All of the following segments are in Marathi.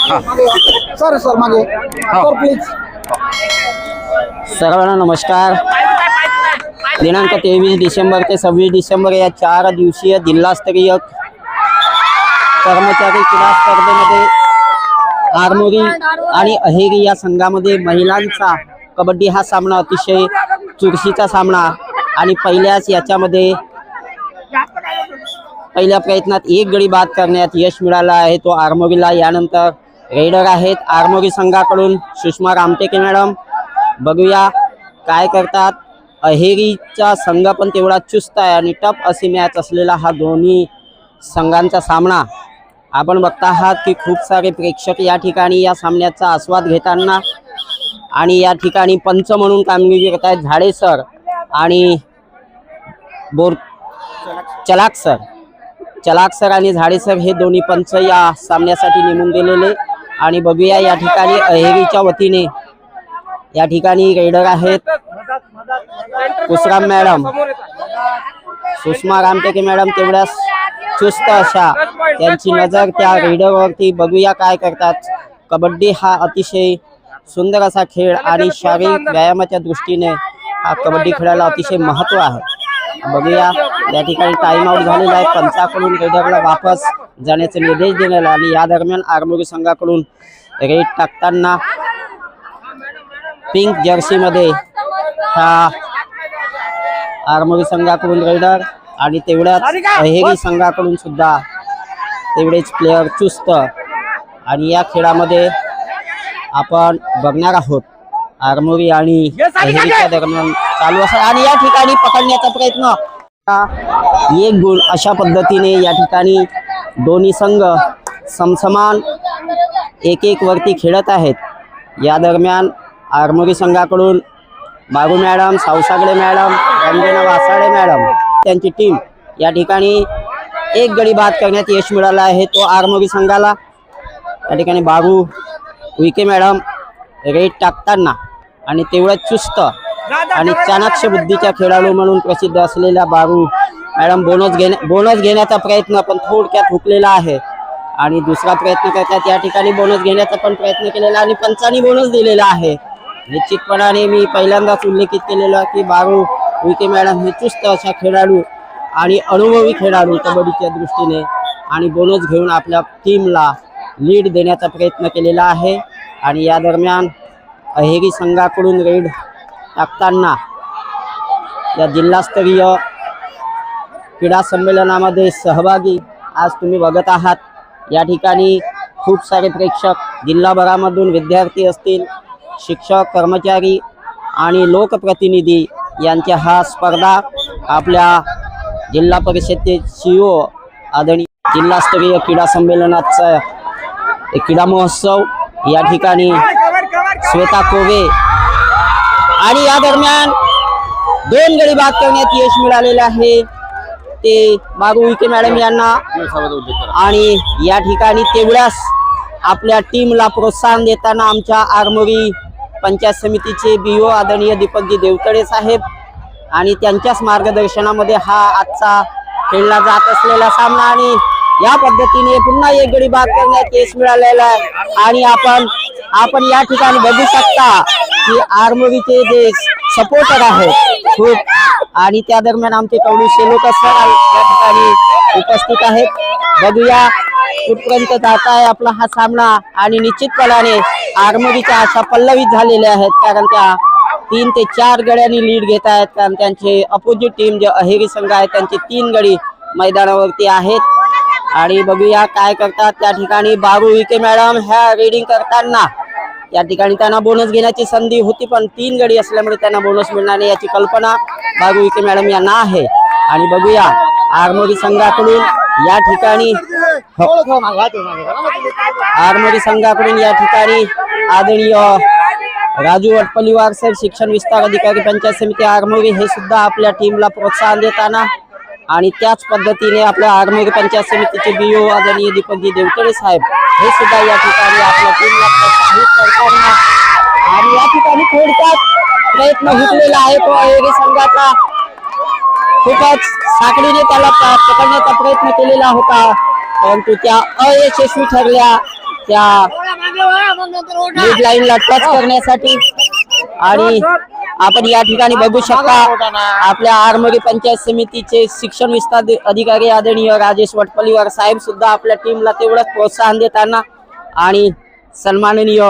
सर सर मागे सर प्लीज. सर्वांना नमस्कार. दिनांक 23 डिसेंबर ते 26 डिसेंबर या 4 दिवसीय जिल्हास्तरीय कर्मचारी क्रीडा स्पर्धेमध्ये आरमोरी आणि अहेरी या संघामध्ये महिलांचा कबड्डी हा सामना अतिशय चुरशीचा सामना आणि पहिल्याच याच्यामध्ये पहिल्या प्रयत्नात एक गडी बाद करण्यात यश मिळालं आहे, तो आरमोरीला. यानंतर रेडर आहेत आरमोरी संघाकडून सुषमा रामटेके मॅडम. बघूया काय करतात. अहेरीचा संघ पण तेवढा चुस्त आहे आणि टफ अशी मॅच असलेला हा दोन्ही संघांचा सामना आपण बघता आहात की खूप सारे प्रेक्षक या ठिकाणी या सामन्याचा आस्वाद घेताना आणि या ठिकाणी पंच म्हणून कामगिरी करत आहेत झाडे सर आणि चलाक सर आणि झाडे सर हे दोन्ही पंच या सामन्यासाठी नेमून गेलेले. आणि बघूया या ठिकाणी अहेरीच्या वतीने या ठिकाणी रेडर आहेत कुसराम मॅडम, सुषमा रामटेके मॅडम तेवढ्याच चुस्त अशा त्यांची नजर त्या रेडरवरती. बघूया काय करतात. कबड्डी हा अतिशय सुंदर असा खेळ आणि शारीरिक व्यायामाच्या दृष्टीने हा कबड्डी खेळायला अतिशय महत्त्व आहे. बघूया या ठिकाणी टाइम आउट झालेला आहे. पंचाकडून रेडरला वापस जाण्याचे निर्देश दिलेला आणि या दरम्यान आरमोरी संघाकडून रेड टाकताना पिंक जर्सीमध्ये हा आरमोरी संघाकडून रेडर आणि तेवढ्याच अहेरी संघाकडून सुद्धा तेवढेच प्लेयर चुस्त. आणि या खेळामध्ये आपण बघणार आहोत आरमोरी आणि अहेरीच्या दरम्यान चालू असं आणि या ठिकाणी पकडण्याचा प्रयत्न एक गोल अशा पद्धतीने या ठिकाणी दोन्ही संघ समसमान एक वरती खेळत आहेत. या दरम्यान आरमोरी संघाकडून बाबू madam, सावसागडे madam, Ranjana Wasade madam त्यांची टीम या ठिकाणी एक गडी बाद करण्यात यश मिळालं आहे, तो आरमोरी संघाला. या ठिकाणी बाबू उईके मॅडम रेड टाकताना आणि तेवढ्याच चुस्त आणि चाणाक्ष बुद्धीच्या खेळाडू म्हणून प्रसिद्ध असलेल्या बाबू मॅडम बोनस घेण्याचा प्रयत्न पण थोडक्यात हुकलेला आहे आणि दुसरा प्रयत्न करतात. या ठिकाणी बोनस घेण्याचा पण प्रयत्न केलेला आणि पंचांनी बोनस दिलेला आहे. निश्चितपणाने मी पहिल्यांदाच उल्लेखित केलेला की बाबू उईके मॅडम हे चुस्त अशा खेळाडू आणि अनुभवी खेळाडू कबड्डीच्या दृष्टीने आणि बोनस घेऊन आपल्या टीमला लीड देण्याचा प्रयत्न केलेला आहे. आणि या दरम्यान अहेरी संघाकडून रेड टाकताना या जिल्हास्तरीय क्रीडा संमेलनामध्ये सहभागी आज तुम्ही बघत आहात. या ठिकाणी खूप सारे प्रेक्षक जिल्हाभरामधून विद्यार्थी असतील, शिक्षक, कर्मचारी आणि लोकप्रतिनिधी यांच्या हा स्पर्धा आपल्या जिल्हा परिषदेचे CEO आदरणीय जिल्हास्तरीय क्रीडा संमेलनाचा क्रीडा महोत्सव या ठिकाणी श्वेता कोवे आणि या दरम्यान 2 गडी बाद करण्यात यश मिळालेले आहे ते बाबू उईके मॅडम यांना. आणि या ठिकाणी तेवढ्याच आपल्या टीमला प्रोत्साहन देताना आमच्या आरमोरी पंचायत समितीचे BO आदरणीय दीपकजी देवतळे साहेब आणि त्यांच्याच मार्गदर्शनामध्ये हा आजचा खेळला जात असलेला सामना आणि या पद्धतीने पुन्हा एक गडी बाद करण्यात यश मिळालेला आहे. आणि आपण या ठिकाणी बघू शकता की आरमोरीचे जे सपोर्टर आहेत खूप आणि त्या दरम्यान आमचे कवडी शेलोकर सर या ठिकाणी उपस्थित आहेत. बघूया कुठपर्यंत जात आहे आपला हा सामना आणि निश्चितपणाने आरमोरीच्या आशा पल्लवित झालेल्या आहेत कारण त्या 3 ते 4 गड्यांनी लीड घेत आहेत. कारण त्यांचे अपोजिट टीम जे अहेरी संघ आहे त्यांचे 3 गडी मैदानावरती आहेत. आणि बघूया काय करतात. त्या ठिकाणी बाबू उईके मॅडम ह्या रीडिंग करताना या ठिकाणी त्यांना बोनस घेण्याची संधी होती पण 3 गडी असल्यामुळे त्यांना बोनस मिळणार नाही याची कल्पना बाबू उईके मॅडम यांना आहे. आणि बघूया आरमोरी संघाकडून या ठिकाणी आदरणीय राजू वटपल्लीवार सर, शिक्षण विस्तार अधिकारी, पंचायत समिती आरमोरी हे सुद्धा आपल्या टीमला प्रोत्साहन देताना आणि त्याच पद्धतीने आपल्या आरमोरी पंचायत समितीचे BO आदरणीय दीपकजी देवतळे साहेब हे सुद्धा या ठिकाणी आपल्या टीमला प्रोत्साहित करताना आणि या ठिकाणी थोडक्यात प्रयत्न हुकलेला आहे तो अहेरी संघाचा. खूपच साकडीने त्याला पकडण्याचा प्रयत्न केलेला होता परंतु त्या अयशस्वी ठरल्या. त्या मिड लाईनला टच करण्यासाठी आणि आपण या ठिकाणी बघू शकता आपल्या आरमोरी पंचायत समितीचे शिक्षण विस्तार अधिकारी आदरणीय राजेश वटपल्लीवार साहेब सुद्धा आपल्या टीमला तेवढंच प्रोत्साहन देताना आणि सन्माननीय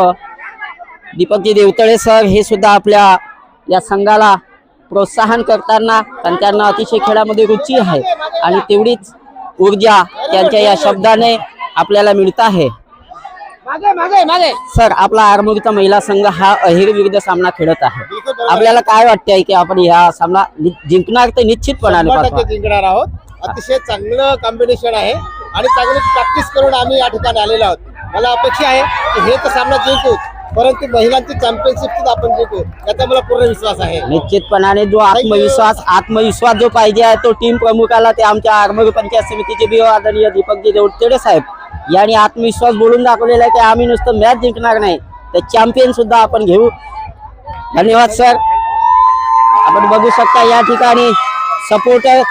दीपकजी देवतळे सर हे सुद्धा आपल्या या संघाला प्रोत्साहन करताना कारण त्यांना अतिशय खेळामध्ये रुची आहे आणि तेवढीच ऊर्जा त्यांच्या या शब्दाने आपल्याला मिळत आहे। सर आपला आरमोरीचा महिला संघ हा अहेरी विरुद्ध सामना खेळत आहे, आपल्याला काय वाटतंय की आपण हा सामना जिंकणार तर निश्चितपणाने जिंकणार आहोत। अतिशय चांगलं कॉम्बिनेशन आहे आणि चांगली प्रॅक्टिस करून आम्ही या ठिकाणी आलेलो आहोत। मला अपेक्षा आहे की हे तर सामना जिंकू, परंतु महिलांची चॅम्पियनशिप सुद्धा आपण जिंकू याचा मला पूर्ण विश्वास आहे। निश्चितपणाने जो आत्मविश्वास जो पाहिजे आहे तो टीम प्रमुखाला ते आमच्या आरमोरी पंचायत समितीचे बीओ आदरणीय दीपकजी देवतळे साहेब यांनी आत्मविश्वास बोलून दाखवलेला आहे की आम्ही नुसतं मॅच जिंकणार नाही तर चॅम्पियन सुद्धा आपण घेऊ। धन्यवाद सर। आपण बघू शकता या ठिकाणी सपोर्टर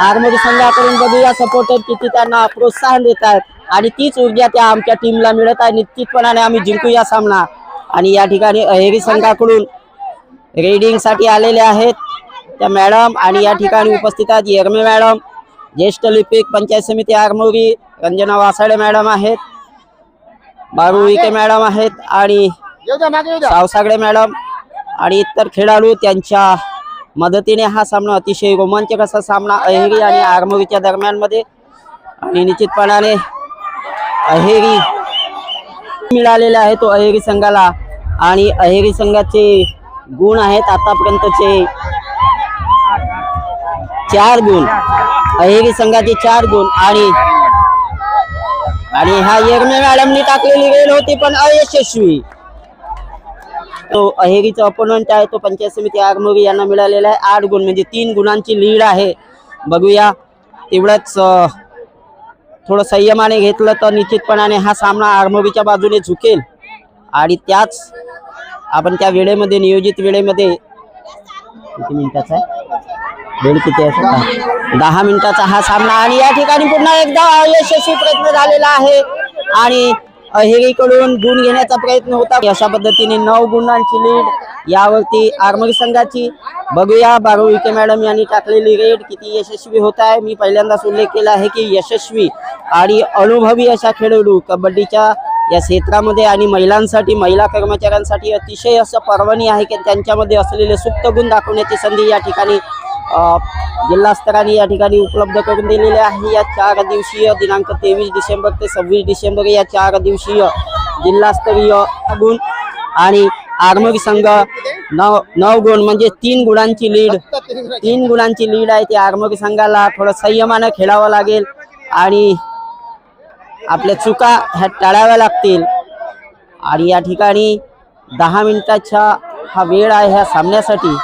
आरमोरी संघाकडून बघूया सपोर्टर किती त्यांना प्रोत्साहन देत आहेत आणि तीच ऊर्जा त्या आमच्या टीमला मिळत आहे। निश्चितपणाने आम्ही जिंकू या सामना। आणि या ठिकाणी अहेरी संघाकडून रेडिंग साठी आलेले आहेत त्या मॅडम आणि या ठिकाणी उपस्थित आहेत येरमे मॅडम, ज्येष्ठ लिपिक पंचायत समिती आरमोरी रंजना वासाडे मॅडम आहेत, बारू विके मॅडम आहेत आणि सावसागडे मॅडम आणि इतर खेळाडू त्यांच्या मदतीने हा सामना अतिशय रोमांचक असा सामना अहेरी आणि आरमोरीच्या दरम्यान मध्ये आणि निश्चितपणाने अहेरी मिळालेला आहे तो अहेरी संघाला आणि अहेरी संघाचे गुण आहेत आतापर्यंतचे 4 गुण, अहेरी संघाचे 4 गुण आणि हा येरमे मॅडमनी टाकलेली रेल होती पण अयशस्वी। तो अहेरीचा अपोनंट आहे तो पंचायत समिती आरमोरी यांना मिळालेला आहे 8 गुण म्हणजे 3 गुणांची लीड आहे। बघूया तेवढंच थोडं संयमाने घेतलं तर निश्चितपणाने हा सामना आरमोरीच्या बाजूने झुकेल आणि त्याच आपण त्या वेळेमध्ये नियोजित वेळेमध्ये किती मिनिटाचा आहे वेळ किती आहे 10 मिनिटाचा हा सामना आणि या ठिकाणी पुन्हा एकदा यशस्वी प्रयत्न झालेला आहे आणि अहेरीकडून गुण घेण्याचा प्रयत्न होता। अशा पद्धतीने 9 गुणांची लीड यावरती आरमोरी संघाची। बघूया बारू विके मॅडम यांनी टाकलेली रेड किती यशस्वी होत आहे। मी पहिल्यांदाच उल्लेख केला आहे की यशस्वी आणि अनुभवी अशा खेळाडू कबड्डीच्या या क्षेत्रामध्ये आणि महिलांसाठी महिला कर्मचाऱ्यांसाठी अतिशय असं पर्वणी आहे की त्यांच्यामध्ये असलेले सुप्त गुण दाखवण्याची संधी या ठिकाणी जिल्हा स्तराने या ठिकाणी उपलब्ध करून दिलेले आहे। या 4 दिवसीय दिनांक 23 डिसेंबर ते 26 डिसेंबर या 4 दिवसीय जिल्हास्तरीय गुण आणि आरमोरी संघ 9 गुण म्हणजे 3 गुणांची लीड आहे। ती आरमोरी संघाला थोडं संयमानं खेळावं लागेल आणि आपल्या चुका ह्या टाळाव्या लागतील आणि या ठिकाणी 10 मिनिटाचा हा वेळ आहे ह्या सामन्यासाठी।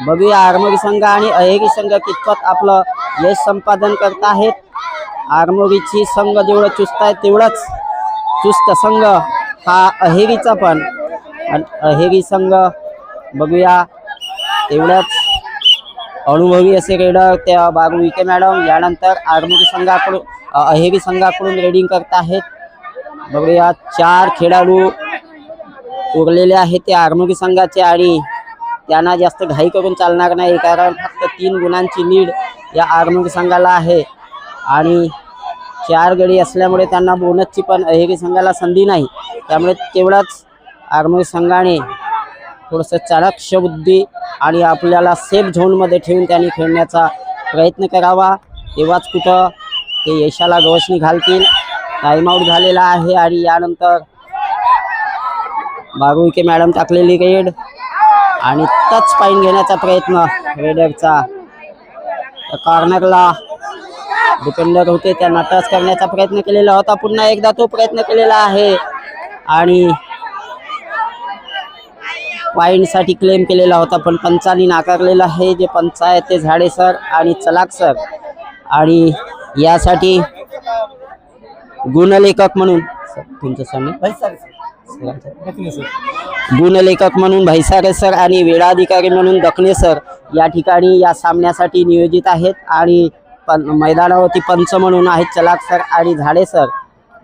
बघूया आरमोरी संघ आणि अहेरी संघ कितपत आपलं यश संपादन करत आहेत। आरमोरीची संघ जेवढं चुस्त आहे तेवढाच चुस्त संघ हा अहेरीचा पण अहेरी संघ बघूया तेवढ्याच अनुभवी असे रेडर त्या बारू विके मॅडम यानंतर आरमोरी संघाकडून अहेरी संघाकडून रेडिंग करत आहेत। बघूया 4 खेळाडू उरलेले आहेत ते आरमोरी संघाचे आणि त्यांना जास्त घाई करून चालणार नाही कारण फक्त 3 गुणांची लीड या आरमोरी संघाला आहे आणि 4 गडी असल्यामुळे त्यांना बोनसची पण अहेरी संघाला संधी नाही। त्यामुळे तेवढाच आरमोरी संघाने थोडंसं चाणक्य बुद्धी आणि आपल्याला सेफ झोनमध्ये ठेवून त्यांनी खेळण्याचा प्रयत्न करावा तेव्हाच कुठं ते यशाला गवसणी घालतील। टाइमआउट झालेला आहे आणि यानंतर बारू विके मॅडम टाकलेली रेड आणि टच पॉईंट घेण्याचा प्रयत्न रेडरचा कॉर्नरला डिफेंडर होते त्यांना टच करण्याचा प्रयत्न केलेला होता। पुन्हा एकदा तो प्रयत्न केलेला आहे आणि पॉईंटसाठी क्लेम केलेला होता पण पंचांनी नाकारलेला आहे। जे पंच आहेत ते झाडे सर आणि चलाक सर आणि यासाठी गुणलेखक म्हणून गुणलेखक म्हणून भैसारे सर आणि वेळाधिकारी म्हणून दखने सर या ठिकाणी या सामन्यासाठी नियोजित आहेत आणि मैदानावरती पंच म्हणून आहेत चलाक सर आणि झाडे सर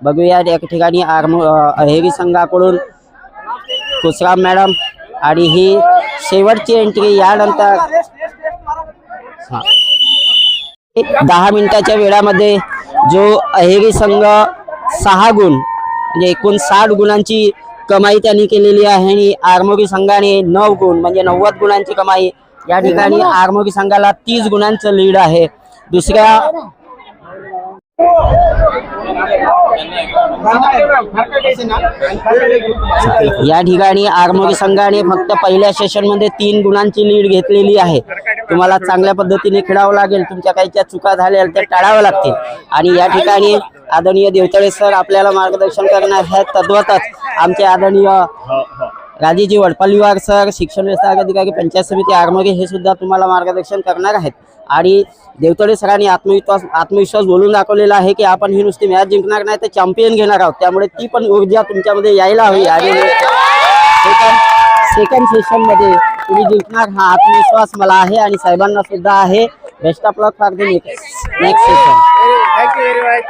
बघूया या ठिकाणी अहेरी संघाकडून खुसराम मॅडम आणि ही शेवटची एंट्री यानंतर 10 मिनिटाच्या वेळामध्ये जो अहेरी संघ 6 गुण म्हणजे एकूण 60 गुणांची कमाई त्यांनी केलेली आहे आणि आरमोरी संघाने 9 गुण म्हणजे 90 गुणांची कमाई. या ठिकाणी आरमोरी संघाला 30 गुणांचं लीड आहे. दुसऱ्या या ठिकाणी आरमोरी संघाने फक्त पहिल्या सेशन मध्ये 3 गुणांची लीड घेतलेली आहे. तुम्हाला चांगल्या पद्धतीने खेळावं लागेल. तुमच्या काही ज्या चुका झाल्या त्या टाळाव्या लागतील. आणि या ठिकाणी आदरणीय देवतळे सर आपल्याला मार्गदर्शन करणार आहेत. तद्वतच आमचे आदरणीय राजेजी वडपल्लीवार सर, शिक्षण विस्तार अधिकारी, पंचायत समिती आरमोरी हे सुद्धा तुम्हाला मार्गदर्शन करणार आहेत. आणि देवतळे सरांनी आत्मविश्वास बोलून दाखवलेला आहे की आपण ही नुसती मॅच जिंकणार नाही तर चॅम्पियन घेणार आहोत. त्यामुळे ती पण ऊर्जा तुमच्यामध्ये यायला हवी. आणि सेकंड सेशन मध्ये तुम्ही जिंकणार हा आत्मविश्वास मला आहे आणि साहेबांना सुद्धा आहे. Best of luck for the next session. Thank you very much.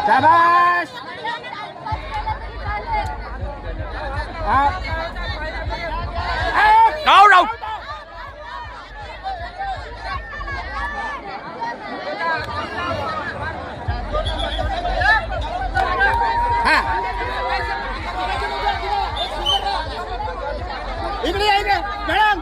शाबाश. Out, out. इकडे या इकडे मॅडम.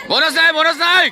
बोनस आहे, बोनस आहे.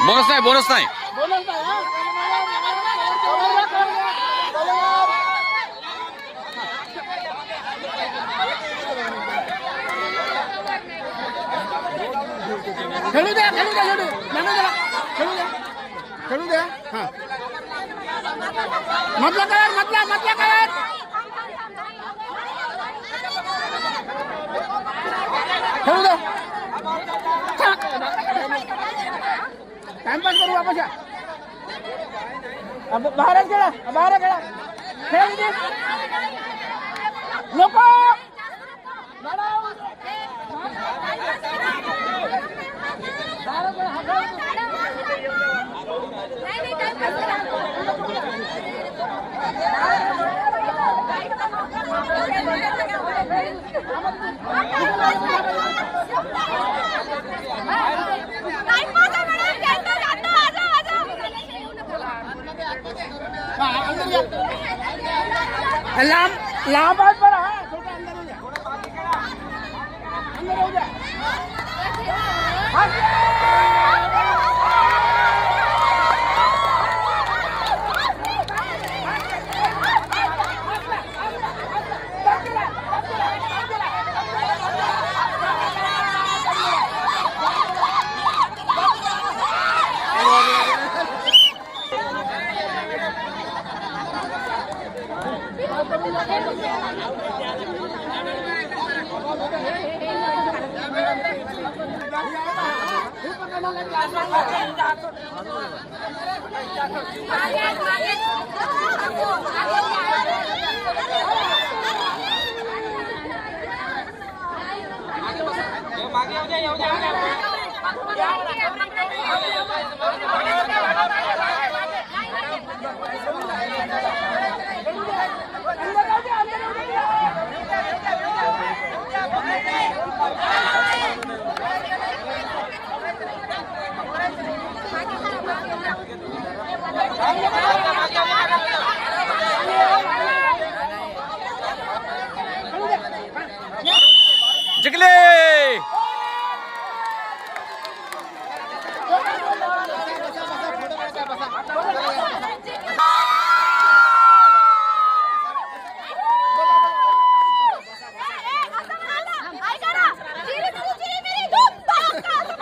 बोनस नाही बोलत नाही, हा? खेळू द्या, खेळू द्या, खेळू द्या, खेळू द्या, खेळू द्या. हा, मधला कर, मधला कर. खेळू द्या. टाइमपास करू वापस या. बाहेरच खेळा, बाहेर खेळा. खेळ दे लोक. लांब हात बरं. हा, छोटा अंदर हो जा. जिंकले.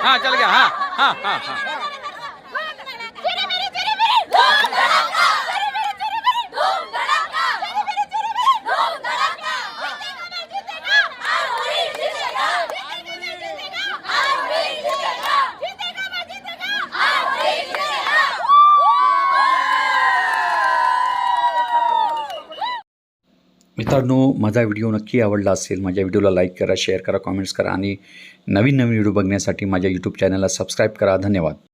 हाँ चल गया. हाँ हाँ हाँ हाँ. मित्रांनो, माझा व्हिडिओ नक्की आवडला असेल. माझ्या व्हिडिओला लाईक करा, शेअर करा, कॉमेंट्स करा आणि नवीन व्हिडिओ बघण्यासाठी माझ्या यूट्यूब चॅनलला सबस्क्राईब करा. धन्यवाद.